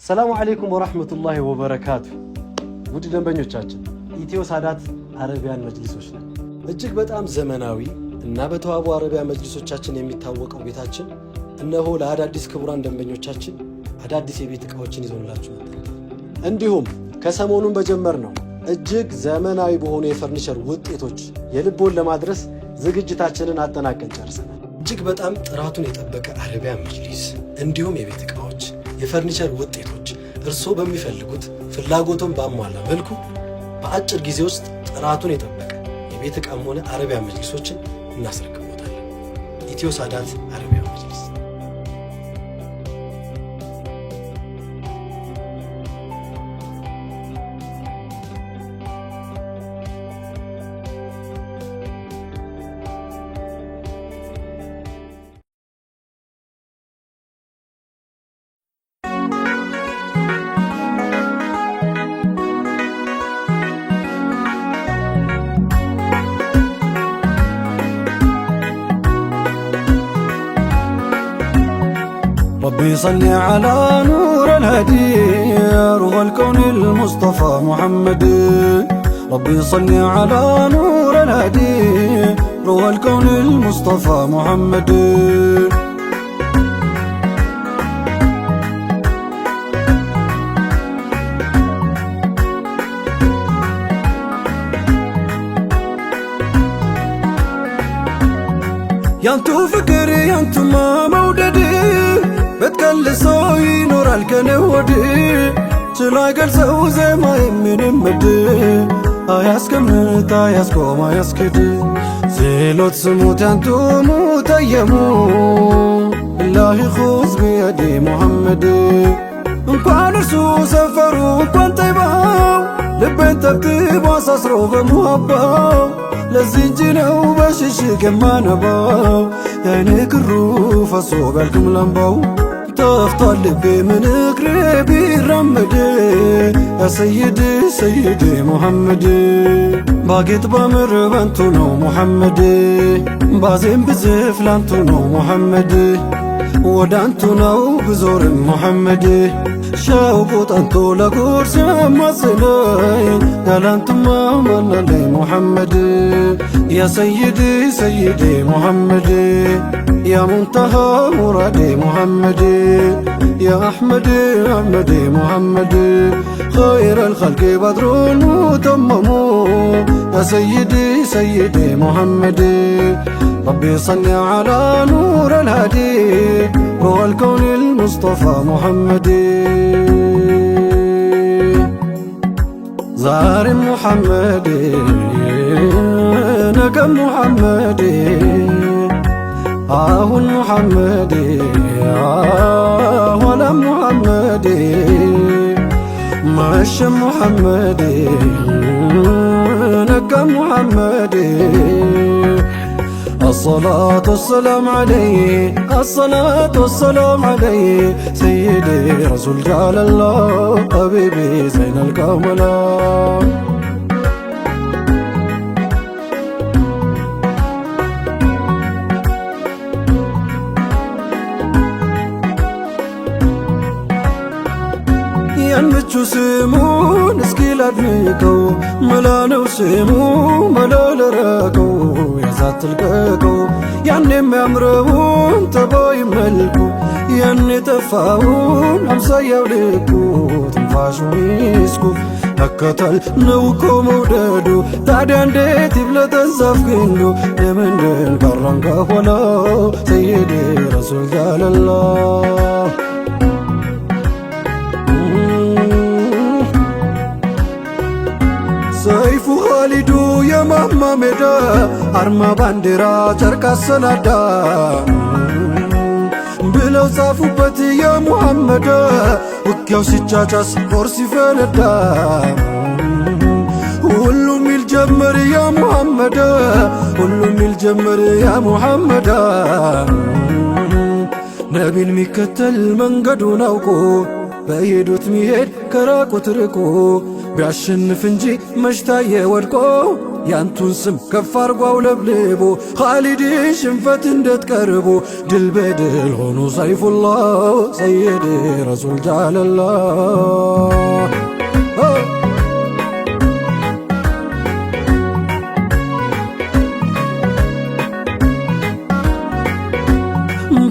ሰላሙ አለይኩም ወራህመቱላሂ ወበረካቱ። ውድ ደንበኞቻችን ኢትዮ ሳዳት አረቢያን መጅሊሶች ነን። እጅግ በጣም ዘመናዊ እና በተዋቡ አረቢያ መጅሊሶቻችን የሚታወቀው ቤታችን እነሆ ለአዳዲስ ክቡራን ደንበኞቻችን አዳዲስ የቤት ዕቃዎችን ይዘውላችሁ መጥተናል። እንዲሁም ከሰሞኑን በጀመርነው እጅግ ዘመናዊ በሆኑ የፈርኒቸር ውጤቶች የልቦን ለማድረስ ዝግጅታችንን አጠናቀን ጨርሰናል። እጅግ በጣም ጥራቱን የጠበቀ አረቢያን መጅሊስ እንዲሁም የቤት ዕቃዎች የፈርኒቸር ውጤቶች እርስዎ በሚፈልጉት ፍላጎቱን ባሟላ መልኩ በአጭር ጊዜ ውስጥ ጥራቱን የጠበቀ የቤት ዕቃም ሆነ አረቢያን መጅሊሶችን እናስረክቦታለን። ኢትዮ ሳዳት አረቢያን መጅሊስ። ربي صل على نور الهدي روح الكون المصطفى محمد. ربي صل على نور الهدي روح الكون المصطفى محمد. يانتو فكري يانتو ما موددي بتكلسو ينورال كنودي تلاقل سو زي ما يمين مدي አያስቀምጥ አያስቆም አያስክድ ዜሎት ስሙት ያንቱ ሙተየሙ ኢላሂ ኹዝ ቢየዲ ሙሐመድ። እንኳን እርሱ ሰፈሩ እንኳን ጠይባው ልቤን ተብትቦ አሳስሮ በሙሀባው ለዚህ እንጂ ነው በሽሽግ የማነባው የአይኔ ክሩ ፈሶ ቢያልቅም ላምባው ጠፍቷል ልቤ ምን እግሬ ቢራመድ ያ ሰይድ ሰይድ ሙሐመድ። ባጌጥ ባምር በንቱ ነው ሙሐመድ ባዜም ብዝፍ ላንቱ ነው ሙሐመድ ወደ አንቱ ነው ብዞርም ሙሐመድ ሸውቁ ጠንቶ ለጉርስ ማጽለኝ ያላንቱማ ማናለኝ ሙሐመድ ያ ሰይድ ሰይድ ሙሐመድ يا منتهى مرادي محمد يا أحمد أحمد محمد خير الخلق بدر متمم يا سيدي سيدي محمد. ربي صل على نور الهدي روح الكون المصطفى محمد. زار محمد نقم محمد አሁን ሙሐመድ ሆነ ሙሐመድ መሸ ሙሐመድ ነጋ ሙሐመድ الصلاة والسلام عليه الصلاة والسلام عليه سيدي رسول جلال الله حبيبي زين الكمال. ያንቹ ስሙን እስኪ ላድንቀው መላነው ስሙ መላለረቀው ያዛት ልቀቀው ያን የሚያምረውን ጠባይ መልኩ ያን የጠፋውን አምሳያው ልኩ ትንፋሹ ሚስኩ መከተል ነው እኮ መውደዱ ታዲያ እንዴት ይብለጠን ዛፍ ግንዱ የምንድን ቀረን ከኋላው ሰይዴ ረሱል ጃለላህ ሰይፉ ኻሊዱ የማማ ሜዳ አርማ ባንዲራ ጨርቅ አሰናዳ ብለው ጻፉበት የሙሐመድ ውጊያው ሲጫጫስ ጦር ሲፈነዳ ሁሉም ይል ጀመር ያ ሙሐመድ ሁሉም ይል ጀመር ያ ሙሐመድ ነቢን ሚከተል መንገዱን አውቆ በሄዱት ሚሄድ ከራቁት ርቆ ቢያሸንፍ እንጂ መሽታየ ወድቆ ያንቱን ስም ከፍ አርጓው ለብልቦ ኻሊድን ሽንፈት እንዴት ቀርቦ ድል በድል ሆኖ ሰይፉላህ ሰይድ ረሱል ጃለላህ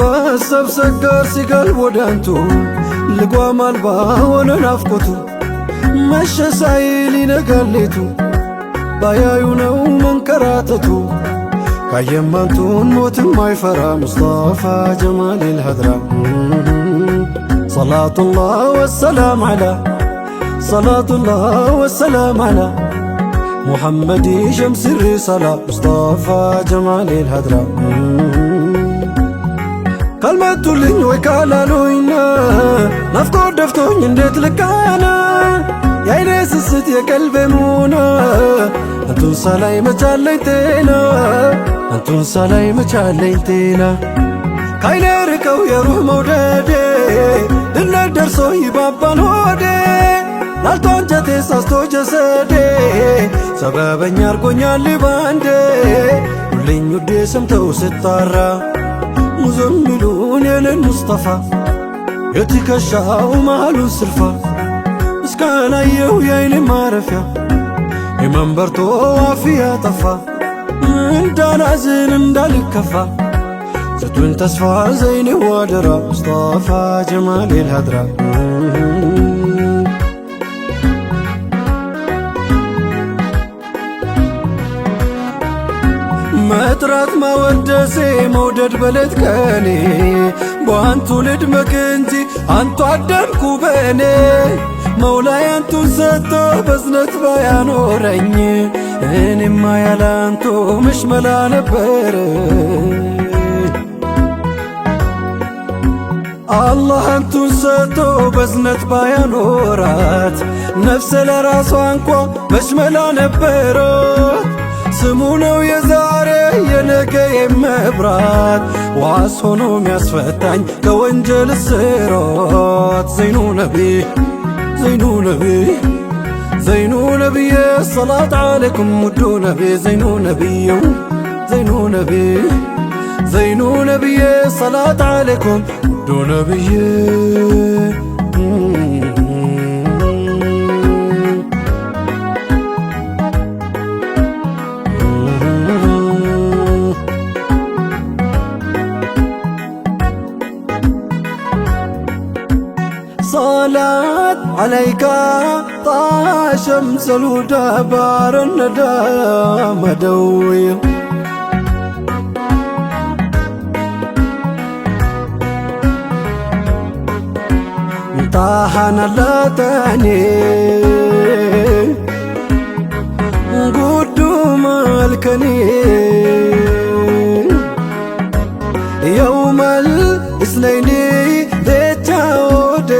በሀሳብ ሰጋር ሲጋልብ ወዳንቱ ልጓም አልባ ሆነ ናፍቆቱ መሸ ሳይል ይነጋል ሌቱ ባያዩ ነው መንከራተቱ ካየማንቱን ሞትም አይፈራ ሙስጠፋ ጀማሊል ሀድራ ሰላቱላህ ወሰላም ዓላ ሰላቱላህ ወሰላም ዓላ ሙሐመድ ሸምስ ሪሳላ ሙስጠፋ ጀማሊል ሀድራ ካልመጡልኝ ወይ ካላሉኝና ናፍቆት ደፍቶኝ እንዴት ልካና የአይኔ ስስት የቀልቤ ሙና አንቱን ሳላይ መቻለኝ ጤና አንቱን ሳላይ መቻለኝ ጤና ካይኔ ርቀው የሩህ መውደዴ ድነት ደርሶ ይባባል ሆዴ ላልቶ አንጀቴ ሳስቶ ጀሰዴ ሰበበኛ አርጎኛል ባንዴ ሁልኝ ውዴ ሰምተው ስጣራ ሙዘሚሉን የለን ሙስጠፋ የትከሻው መሃሉን ስልፋ እስካላየው የአይኔ ማረፊያ የመንበርቶ አፍያ ጠፋ እንዳላዝን እንዳልከፋ ስጡን ተስፋ ዘይኔ ዋደራ ሙስጠፋ ጀማሊል ሀድራ መጥራት ማወደሴ መውደድ በሌት ከኔ በአንቱ ልድመቅ እንጂ አንቱ አደንኩ በእኔ መውላይ አንቱን ሰጥቶ በዝነት ባያኖረኝ እኔማ ያላንቱ ምሽመላ ነበር አላህ አንቱን ሰጥቶ በዝነት ባያኖራት ነፍሰ ለራሷ እንኳ መሽመላ ነበራት ስሙ ነው የዛሬ የነገ የመብራት ዋስ ሆኖ ሚያስፈታኝ ከወንጀል እስራት ዘይኑ ነቢ ዘይኑ ነቢ ዘይኑ ነቢይ ሰላት ዓለይኩም ውዱ ነቢ ዘይኑ ነቢዩ ዘይኑ ነቢ ዘይኑ ነቢይ ሰላት ዓለይኩም ውዱ ነቢይ صلاة عليك طه شمس الهدى بار الندى مدوي طاحنا لا تاني قدوم الكني يوم الاثنين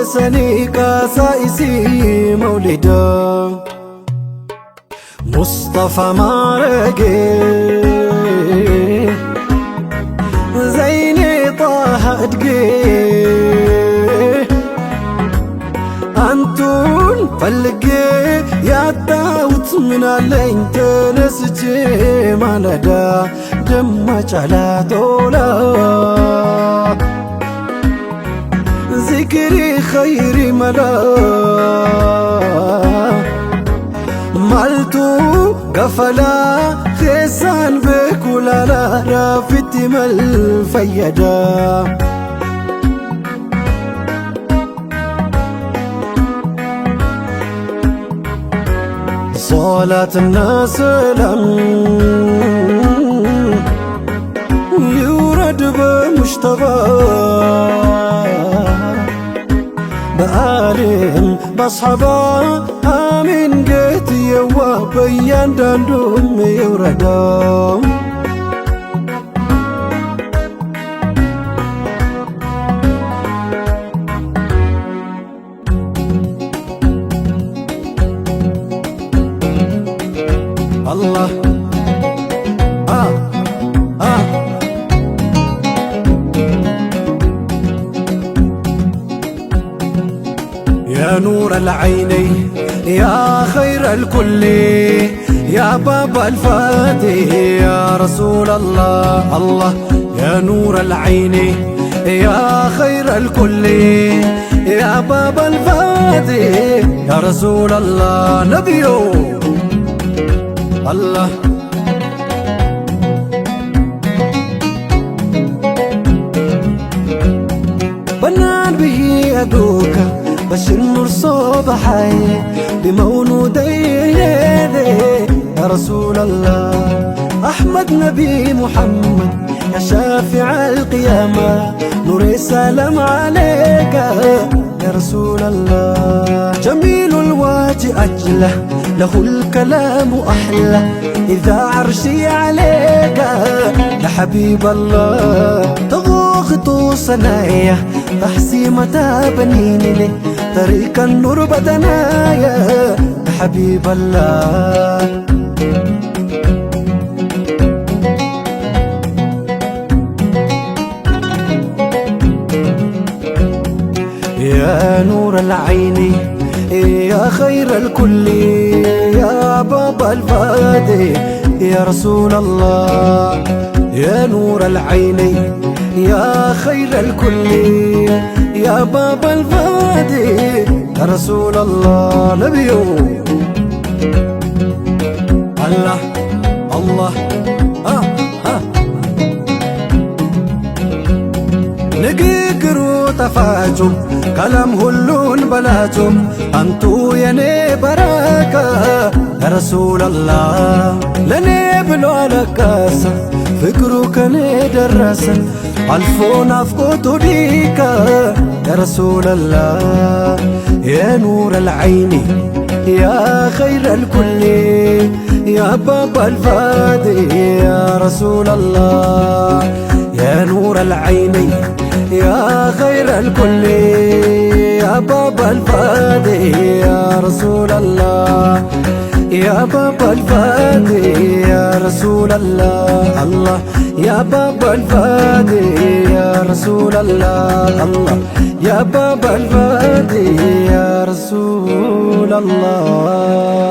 سني كاسائسي مولدا مصطفى مارقي زيني طه ادقي انتون فلقي يا داوت من اللين تنسجي مالدا دمج على دولا ذكري خيري ملا مالتو قفلا خيسان بكولا لا رافتي مال فيدا صلاة الناس سلام يورد بمشتبه በአሊም በአስሓባ አሚን ጌትየዋ በእያንዳንዱም ይውረዳው አላህ يا نور العينين يا خير الكل يا باب الفاتح يا رسول الله الله يا نور العينين يا خير الكل يا باب الفاتح يا رسول الله نبيو الله بنان به يدوك بس النور صبحي بمولودي يا رسول الله أحمد نبي محمد يا شافع القيامة نور السلام عليك يا رسول الله جميل الوجه أجله له الكلام أحلى إذا عرشي عليك يا حبيب الله تغوخت صنايا تحسيمة بنيني لي طريق النور بدنايا يا حبيب الله يا نور العين يا خير الكل يا باب الفاتح يا رسول الله يا نور العين يا خير الكل يا باب الفاتح يا رسول الله نبيو الله الله نقيقرو تفاجم كلام هلون بلاجم أنتو يني بركة يا رسول الله لني بلو على كاسة فكرو كني درسا الفون أفقوتو ديكا يا رسول الله يا نور العين يا خير الكل يا باب الفاتح يا رسول الله يا نور العين يا خير الكل يا باب الفاتح يا رسول الله يا باب الفاتح يا رسول الله الله يا باب الفاتح يا رسول الله الله يا باب الفاتح يا رسول الله